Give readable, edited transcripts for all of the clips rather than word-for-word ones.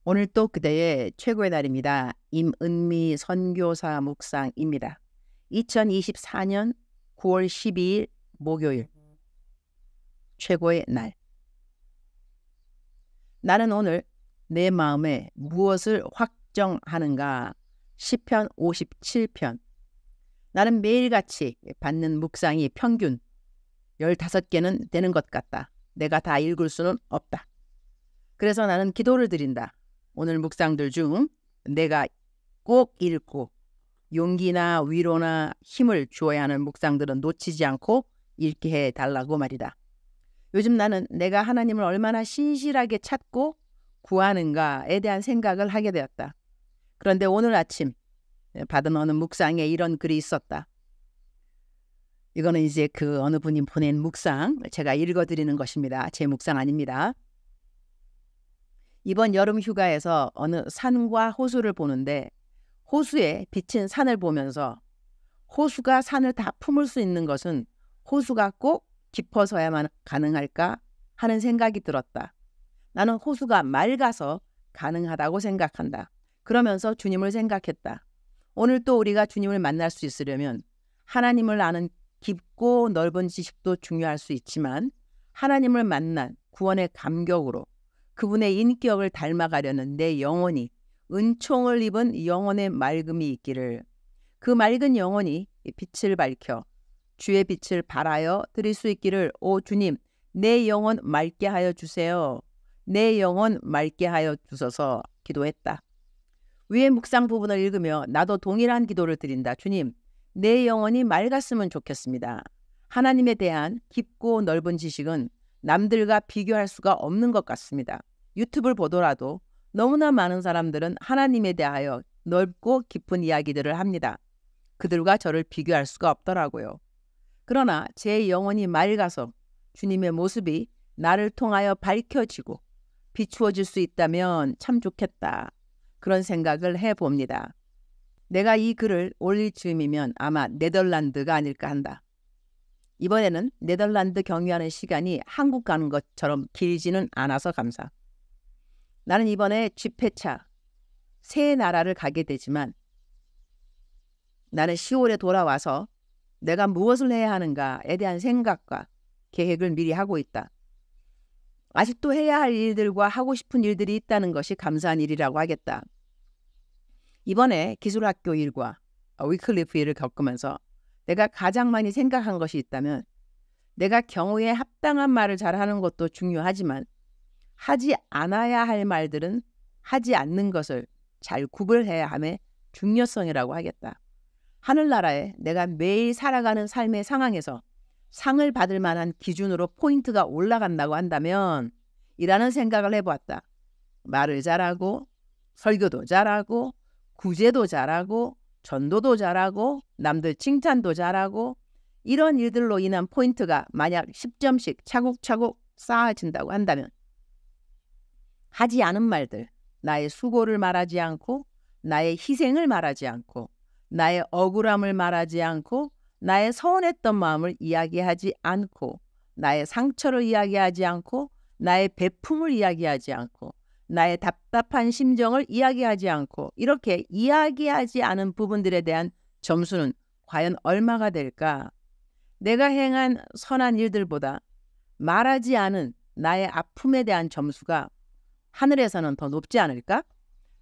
오늘 또 그대의 최고의 날입니다. 임은미 선교사 묵상입니다. 2024년 9월 12일 목요일 최고의 날. 나는 오늘 내 마음에 무엇을 확정하는가? 시편 57편. 나는 매일같이 받는 묵상이 평균 15개는 되는 것 같다. 내가 다 읽을 수는 없다. 그래서 나는 기도를 드린다. 오늘 묵상들 중 내가 꼭 읽고 용기나 위로나 힘을 주어야 하는 묵상들은 놓치지 않고 읽게 해달라고 말이다. 요즘 나는 내가 하나님을 얼마나 신실하게 찾고 구하는가에 대한 생각을 하게 되었다. 그런데 오늘 아침 받은 어느 묵상에 이런 글이 있었다. 이거는 이제 그 어느 분이 보낸 묵상, 제가 읽어드리는 것입니다. 제 묵상 아닙니다. 이번 여름 휴가에서 어느 산과 호수를 보는데 호수에 비친 산을 보면서 호수가 산을 다 품을 수 있는 것은 호수가 꼭 깊어서야만 가능할까 하는 생각이 들었다. 나는 호수가 맑아서 가능하다고 생각한다. 그러면서 주님을 생각했다. 오늘 또 우리가 주님을 만날 수 있으려면 하나님을 아는 깊고 넓은 지식도 중요할 수 있지만 하나님을 만난 구원의 감격으로 그분의 인격을 닮아가려는 내 영혼이 은총을 입은 영혼의 맑음이 있기를, 그 맑은 영혼이 빛을 밝혀 주의 빛을 발하여 드릴 수 있기를, 오 주님 내 영혼 맑게 하여 주세요. 내 영혼 맑게 하여 주소서 기도했다. 위의 묵상 부분을 읽으며 나도 동일한 기도를 드린다. 주님, 내 영혼이 맑았으면 좋겠습니다. 하나님에 대한 깊고 넓은 지식은 남들과 비교할 수가 없는 것 같습니다. 유튜브를 보더라도 너무나 많은 사람들은 하나님에 대하여 넓고 깊은 이야기들을 합니다. 그들과 저를 비교할 수가 없더라고요. 그러나 제 영혼이 맑아서 주님의 모습이 나를 통하여 밝혀지고 비추어질 수 있다면 참 좋겠다. 그런 생각을 해봅니다. 내가 이 글을 올릴 즈음이면 아마 네덜란드가 아닐까 한다. 이번에는 네덜란드 경유하는 시간이 한국 가는 것처럼 길지는 않아서 감사. 나는 이번에 집회차 세 나라를 가게 되지만 나는 10월에 돌아와서 내가 무엇을 해야 하는가에 대한 생각과 계획을 미리 하고 있다. 아직도 해야 할 일들과 하고 싶은 일들이 있다는 것이 감사한 일이라고 하겠다. 이번에 기술학교 일과 위클리프 일을 겪으면서 내가 가장 많이 생각한 것이 있다면 내가 경우에 합당한 말을 잘하는 것도 중요하지만 하지 않아야 할 말들은 하지 않는 것을 잘 구별해야 함의 중요성이라고 하겠다. 하늘나라에 내가 매일 살아가는 삶의 상황에서 상을 받을 만한 기준으로 포인트가 올라간다고 한다면 이라는 생각을 해보았다. 말을 잘하고 설교도 잘하고 구제도 잘하고 전도도 잘하고 남들 칭찬도 잘하고 이런 일들로 인한 포인트가 만약 10점씩 차곡차곡 쌓아진다고 한다면 하지 않은 말들, 나의 수고를 말하지 않고 나의 희생을 말하지 않고 나의 억울함을 말하지 않고 나의 서운했던 마음을 이야기하지 않고 나의 상처를 이야기하지 않고 나의 배품을 이야기하지 않고 나의 답답한 심정을 이야기하지 않고 이렇게 이야기하지 않은 부분들에 대한 점수는 과연 얼마가 될까? 내가 행한 선한 일들보다 말하지 않은 나의 아픔에 대한 점수가 하늘에서는 더 높지 않을까?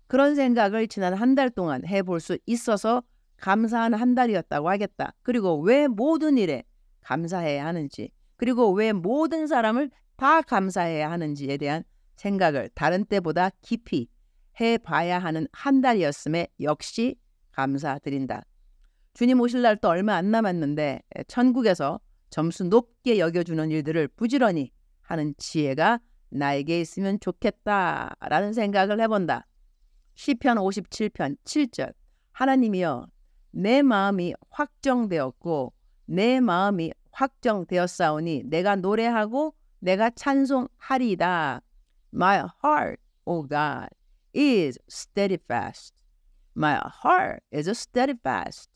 그런 생각을 지난 한 달 동안 해볼 수 있어서 감사한 한 달이었다고 하겠다. 그리고 왜 모든 일에 감사해야 하는지, 그리고 왜 모든 사람을 다 감사해야 하는지에 대한 생각을 다른 때보다 깊이 해봐야 하는 한 달이었음에 역시 감사드린다. 주님 오실 날도 얼마 안 남았는데 천국에서 점수 높게 여겨주는 일들을 부지런히 하는 지혜가 나에게 있으면 좋겠다라는 생각을 해본다. 시편 57편 7절. 하나님이여 내 마음이 확정되었고 내 마음이 확정되었사오니 내가 노래하고 내가 찬송하리이다. My heart, O God, is steadfast. My heart is steadfast.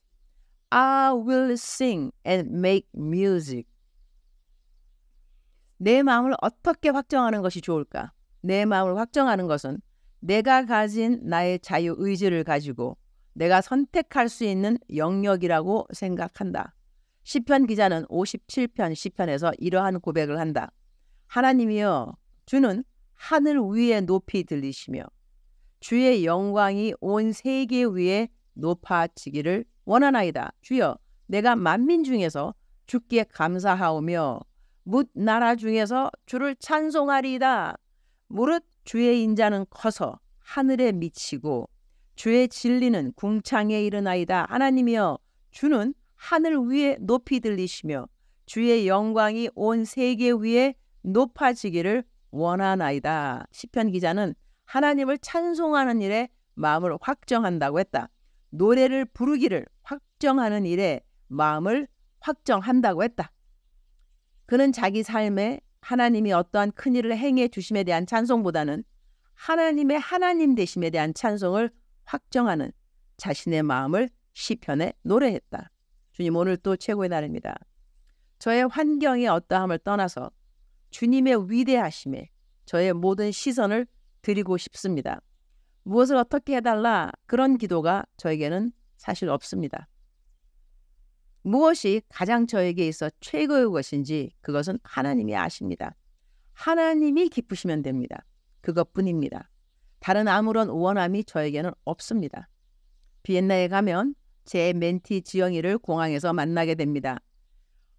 I will sing and make music. 내 마음을 어떻게 확정하는 것이 좋을까? 내 마음을 확정하는 것은 내가 가진 나의 자유의지를 가지고 내가 선택할 수 있는 영역이라고 생각한다. 시편 기자는 57편 시편에서 이러한 고백을 한다. 하나님이여, 주는 하늘 위에 높이 들리시며 주의 영광이 온 세계 위에 높아지기를 원하나이다. 주여, 내가 만민 중에서 주께 감사하오며 뭇 나라 중에서 주를 찬송하리이다. 무릇 주의 인자는 커서 하늘에 미치고 주의 진리는 궁창에 이르나이다. 하나님이여, 주는 하늘 위에 높이 들리시며 주의 영광이 온 세계 위에 높아지기를 원하나이다. 시편 기자는 하나님을 찬송하는 일에 마음을 확정한다고 했다. 노래를 부르기를 확정하는 일에 마음을 확정한다고 했다. 그는 자기 삶에 하나님이 어떠한 큰 일을 행해 주심에 대한 찬송보다는 하나님의 하나님 되심에 대한 찬송을 확정하는 자신의 마음을 시편에 노래했다. 주님, 오늘 또 최고의 날입니다. 저의 환경의 어떠함을 떠나서 주님의 위대하심에 저의 모든 시선을 드리고 싶습니다. 무엇을 어떻게 해달라, 그런 기도가 저에게는 사실 없습니다. 무엇이 가장 저에게 있어 최고의 것인지 그것은 하나님이 아십니다. 하나님이 기쁘시면 됩니다. 그것뿐입니다. 다른 아무런 원함이 저에게는 없습니다. 비엔나에 가면 제 멘티 지영이를 공항에서 만나게 됩니다.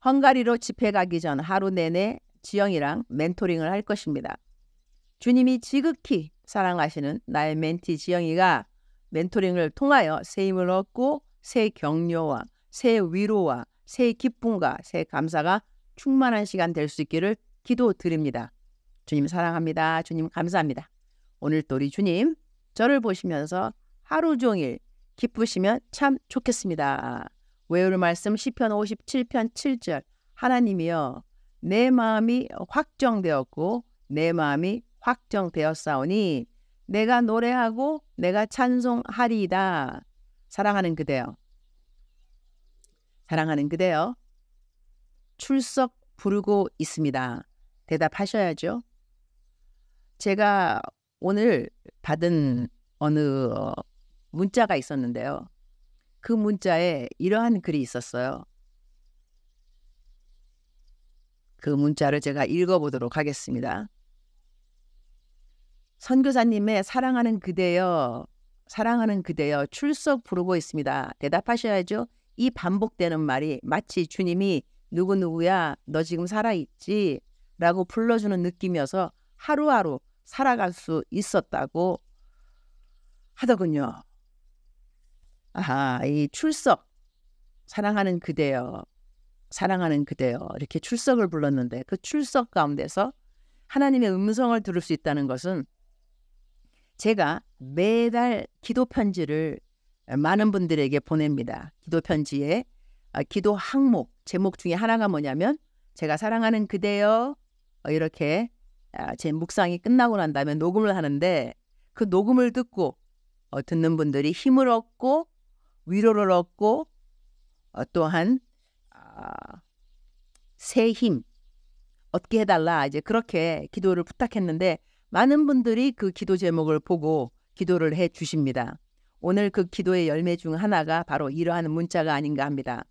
헝가리로 집회 가기 전 하루 내내 지영이랑 멘토링을 할 것입니다. 주님이 지극히 사랑하시는 나의 멘티 지영이가 멘토링을 통하여 새 힘을 얻고 새 격려와 새 위로와 새 기쁨과 새 감사가 충만한 시간 될 수 있기를 기도드립니다. 주님 사랑합니다. 주님 감사합니다. 오늘 또 우리 주님 저를 보시면서 하루 종일 기쁘시면 참 좋겠습니다. 외울 말씀 시편 57편 7절. 하나님이여, 내 마음이 확정되었고 내 마음이 확정되었사오니 내가 노래하고 내가 찬송하리이다. 사랑하는 그대여, 사랑하는 그대여, 출석 부르고 있습니다. 대답하셔야죠. 제가 오늘 받은 어느 문자가 있었는데요. 그 문자에 이러한 글이 있었어요. 그 문자를 제가 읽어보도록 하겠습니다. 선교사님의 사랑하는 그대여, 사랑하는 그대여, 출석 부르고 있습니다. 대답하셔야죠. 이 반복되는 말이 마치 주님이 누구누구야, 너 지금 살아있지? 라고 불러주는 느낌이어서 하루하루 살아갈 수 있었다고 하더군요. 아하, 이 출석, 사랑하는 그대여, 사랑하는 그대여, 이렇게 출석을 불렀는데 그 출석 가운데서 하나님의 음성을 들을 수 있다는 것은 제가 매달 기도 편지를 많은 분들에게 보냅니다. 기도 편지에 기도 항목, 제목 중에 하나가 뭐냐면 제가 사랑하는 그대여, 이렇게 제 묵상이 끝나고 난 다음에 녹음을 하는데 그 녹음을 듣고 듣는 분들이 힘을 얻고 위로를 얻고 또한 새 힘 얻게 해달라, 이제 그렇게 기도를 부탁했는데 많은 분들이 그 기도 제목을 보고 기도를 해 주십니다. 오늘 그 기도의 열매 중 하나가 바로 이러한 문자가 아닌가 합니다.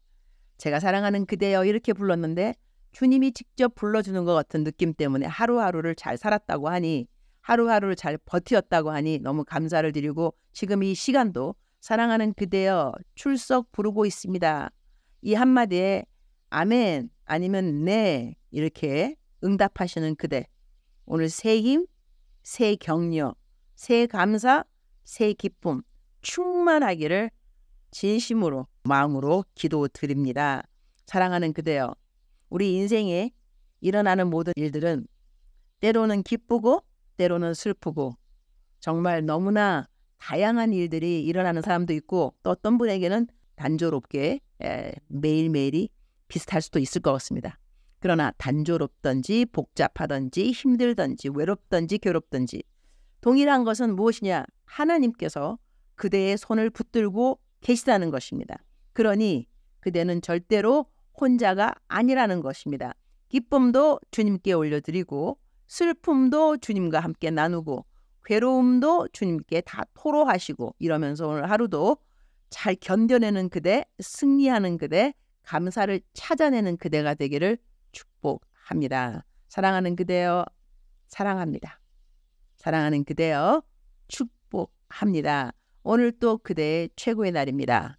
제가 사랑하는 그대여 이렇게 불렀는데 주님이 직접 불러주는 것 같은 느낌 때문에 하루하루를 잘 살았다고 하니, 하루하루를 잘 버티었다고 하니 너무 감사를 드리고, 지금 이 시간도 사랑하는 그대여 출석 부르고 있습니다. 이 한마디에 아멘 아니면 네 이렇게 응답하시는 그대, 오늘 새 힘, 새 격려, 새 감사, 새 기쁨 충만하기를 진심으로 마음으로 기도드립니다. 사랑하는 그대여, 우리 인생에 일어나는 모든 일들은 때로는 기쁘고 때로는 슬프고 정말 너무나 다양한 일들이 일어나는 사람도 있고, 또 어떤 분에게는 단조롭게 매일매일이 비슷할 수도 있을 것 같습니다. 그러나 단조롭든지 복잡하든지 힘들든지 외롭든지 괴롭든지 동일한 것은 무엇이냐? 하나님께서 그대의 손을 붙들고 계시다는 것입니다. 그러니 그대는 절대로 혼자가 아니라는 것입니다. 기쁨도 주님께 올려드리고 슬픔도 주님과 함께 나누고 괴로움도 주님께 다 토로하시고 이러면서 오늘 하루도 잘 견뎌내는 그대, 승리하는 그대, 감사를 찾아내는 그대가 되기를 축복합니다. 사랑하는 그대여, 사랑합니다. 사랑하는 그대여, 축복합니다. 오늘 또 그대의 최고의 날입니다.